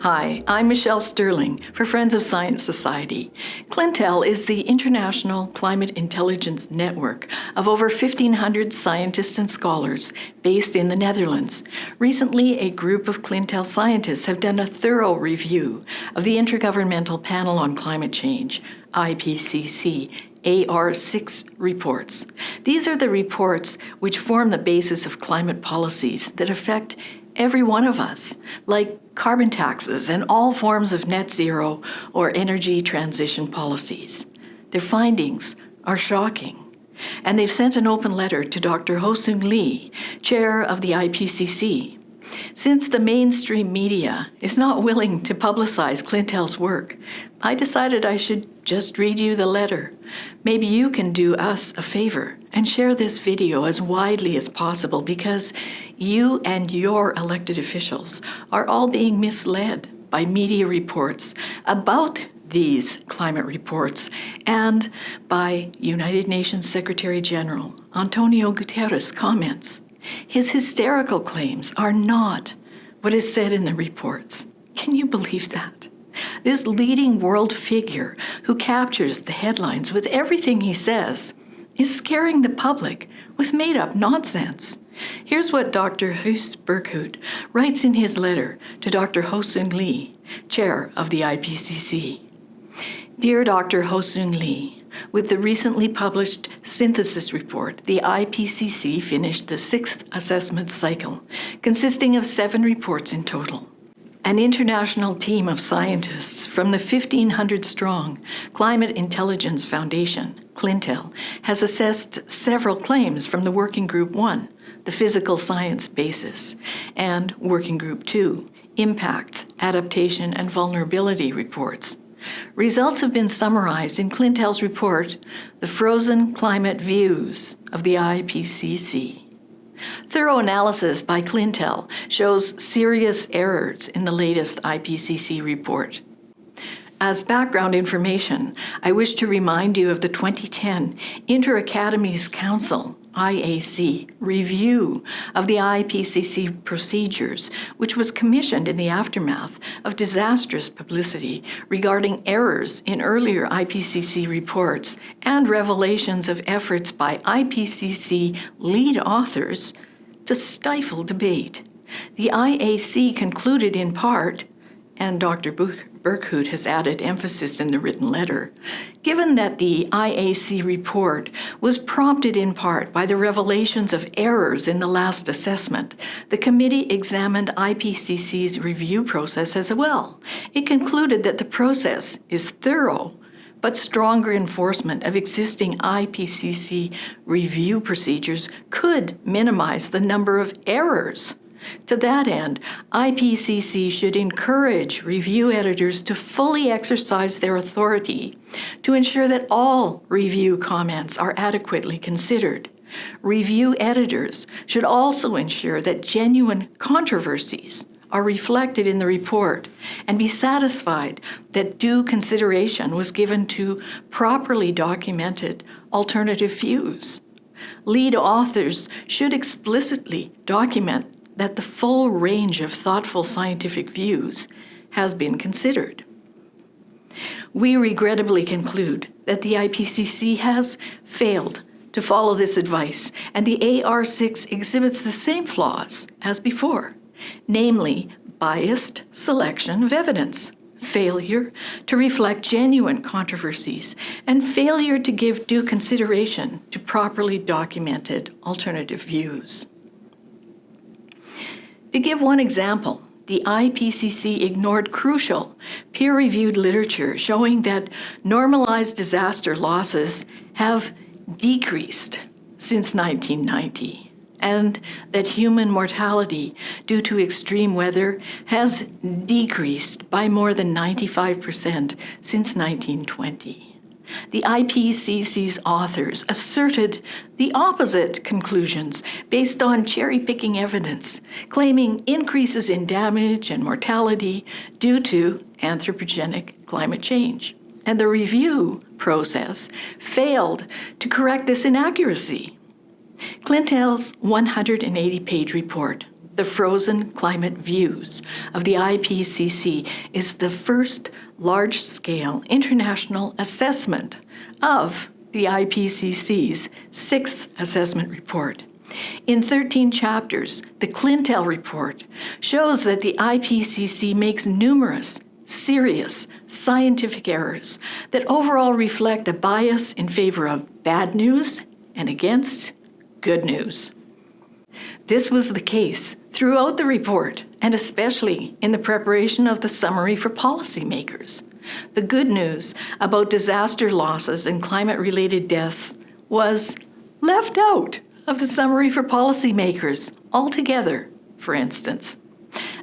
Hi, I'm Michelle Sterling for Friends of Science Society. Clintel is the international climate intelligence network of over 1,500 scientists and scholars based in the Netherlands. Recently, a group of Clintel scientists have done a thorough review of the Intergovernmental Panel on Climate Change, IPCC, AR6 reports. These are the reports which form the basis of climate policies that affect every one of us, like carbon taxes and all forms of net zero or energy transition policies. Their findings are shocking, and they've sent an open letter to Dr. Ho-Seung Lee, chair of the IPCC. Since the mainstream media is not willing to publicize Clintel's work, I decided I should just read you the letter. Maybe you can do us a favor and share this video as widely as possible, because you and your elected officials are all being misled by media reports about these climate reports and by United Nations Secretary General Antonio Guterres' comments. His hysterical claims are not what is said in the reports. Can you believe that? This leading world figure who captures the headlines with everything he says is scaring the public with made-up nonsense. Here's what Dr. Guus Berkhout writes in his letter to Dr. Ho-Seung Lee, chair of the IPCC. Dear Dr. Ho-Seung Lee, with the recently published synthesis report, the IPCC finished the 6th assessment cycle, consisting of 7 reports in total. An international team of scientists from the 1,500-strong Climate Intelligence Foundation, Clintel, has assessed several claims from the Working Group 1, the Physical Science Basis, and Working Group 2, Impacts, Adaptation, and Vulnerability reports. Results have been summarized in Clintel's report, The Frozen Climate Views of the IPCC. Thorough analysis by Clintel shows serious errors in the latest IPCC report. As background information, I wish to remind you of the 2010 Inter-Academies Council, IAC, review of the IPCC procedures, which was commissioned in the aftermath of disastrous publicity regarding errors in earlier IPCC reports and revelations of efforts by IPCC lead authors to stifle debate. The IAC concluded in part, and Dr. Berkhout has added emphasis in the written letter, given that the IAC report was prompted in part by the revelations of errors in the last assessment, the committee examined IPCC's review process as well. It concluded that the process is thorough, but stronger enforcement of existing IPCC review procedures could minimize the number of errors. To that end, IPCC should encourage review editors to fully exercise their authority to ensure that all review comments are adequately considered. Review editors should also ensure that genuine controversies are reflected in the report and be satisfied that due consideration was given to properly documented alternative views. Lead authors should explicitly document that the full range of thoughtful scientific views has been considered. We regrettably conclude that the IPCC has failed to follow this advice, and the AR6 exhibits the same flaws as before, namely biased selection of evidence, failure to reflect genuine controversies, and failure to give due consideration to properly documented alternative views. To give one example, the IPCC ignored crucial peer-reviewed literature showing that normalized disaster losses have decreased since 1990, and that human mortality due to extreme weather has decreased by more than 95% since 1920. The IPCC's authors asserted the opposite conclusions based on cherry-picking evidence, claiming increases in damage and mortality due to anthropogenic climate change. And the review process failed to correct this inaccuracy. Clintel's 180-page report The Frozen Climate Views of the IPCC is the first large-scale international assessment of the IPCC's sixth assessment report. In 13 chapters, the Clintel report shows that the IPCC makes numerous serious scientific errors that overall reflect a bias in favor of bad news and against good news. This was the case throughout the report, and especially in the preparation of the summary for policymakers. The good news about disaster losses and climate-related deaths was left out of the summary for policymakers altogether, for instance.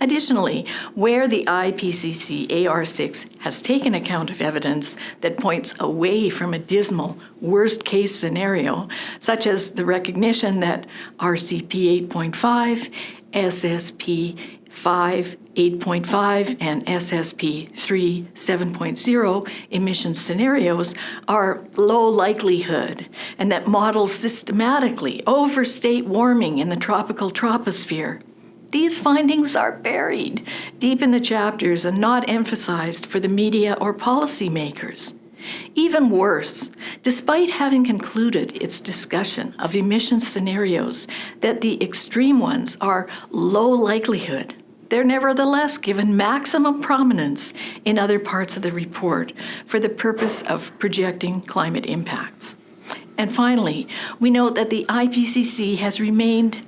Additionally, where the IPCC AR6 has taken account of evidence that points away from a dismal worst-case scenario, such as the recognition that RCP 8.5, SSP 5 8.5, and SSP 3 7.0 emission scenarios are low likelihood, and that models systematically overstate warming in the tropical troposphere. These findings are buried deep in the chapters and not emphasized for the media or policymakers. Even worse, despite having concluded its discussion of emission scenarios that the extreme ones are low likelihood, they're nevertheless given maximum prominence in other parts of the report for the purpose of projecting climate impacts. And finally, we note that the IPCC has remained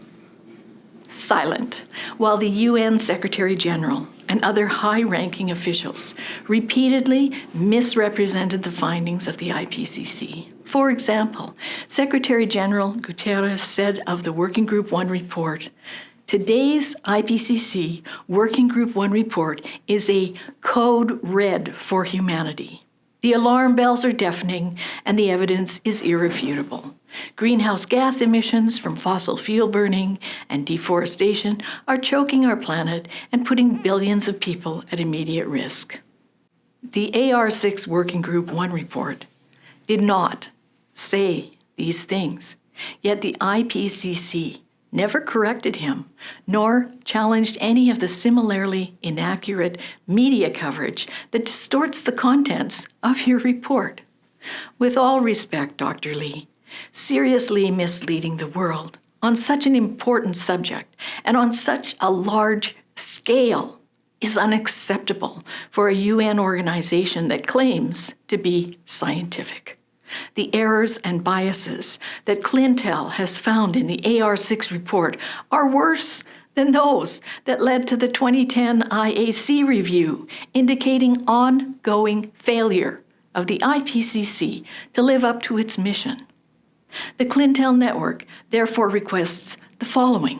silent while the UN Secretary General and other high-ranking officials repeatedly misrepresented the findings of the IPCC. For example, Secretary General Guterres said of the Working Group 1 report, "Today's IPCC Working Group 1 report is a code red for humanity. The alarm bells are deafening and the evidence is irrefutable. Greenhouse gas emissions from fossil fuel burning and deforestation are choking our planet and putting billions of people at immediate risk." The AR6 Working Group 1 report did not say these things, yet the IPCC never corrected him, nor challenged any of the similarly inaccurate media coverage that distorts the contents of your report. With all respect, Dr. Lee, seriously misleading the world on such an important subject and on such a large scale is unacceptable for a UN organization that claims to be scientific. The errors and biases that Clintel has found in the AR6 report are worse than those that led to the 2010 IAC review, indicating ongoing failure of the IPCC to live up to its mission. The Clintel network therefore requests the following: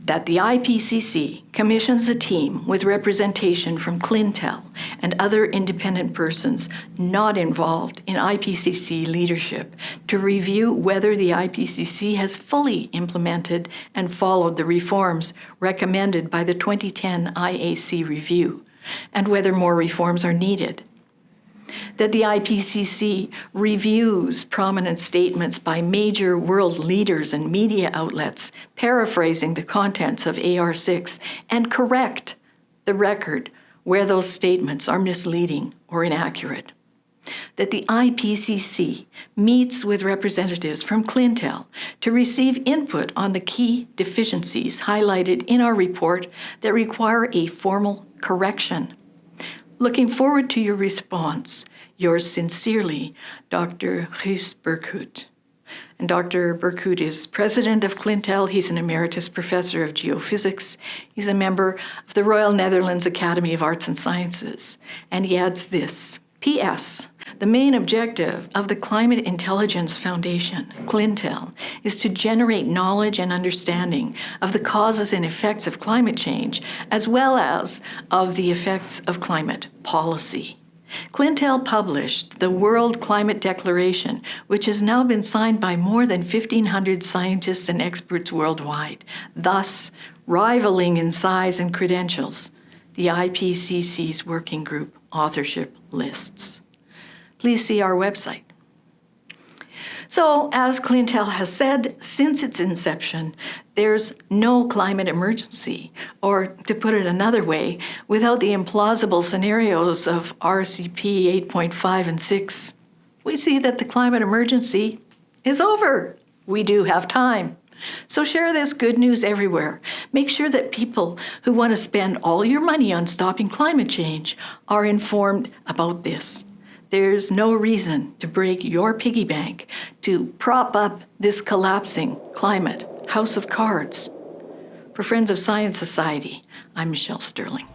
that the IPCC commissions a team with representation from Clintel and other independent persons not involved in IPCC leadership to review whether the IPCC has fully implemented and followed the reforms recommended by the 2010 IAC review, and whether more reforms are needed. That the IPCC reviews prominent statements by major world leaders and media outlets paraphrasing the contents of AR6 and correct the record where those statements are misleading or inaccurate. That the IPCC meets with representatives from Clintel to receive input on the key deficiencies highlighted in our report that require a formal correction. Looking forward to your response. Yours sincerely, Dr. Guus Berkhout. And Dr. Berkhout is president of Clintel. He's an emeritus professor of geophysics. He's a member of the Royal Netherlands Academy of Arts and Sciences. And he adds this: P.S. The main objective of the Climate Intelligence Foundation, Clintel, is to generate knowledge and understanding of the causes and effects of climate change, as well as of the effects of climate policy. Clintel published the World Climate Declaration, which has now been signed by more than 1,500 scientists and experts worldwide, thus rivaling in size and credentials the IPCC's working group authorship lists. Please see our website. So, as Clintel has said, since its inception, there's no climate emergency, or to put it another way, without the implausible scenarios of RCP 8.5 and 6, we see that the climate emergency is over. We do have time. So share this good news everywhere. Make sure that people who want to spend all your money on stopping climate change are informed about this. There's no reason to break your piggy bank to prop up this collapsing climate house of cards. For Friends of Science Society, I'm Michelle Sterling.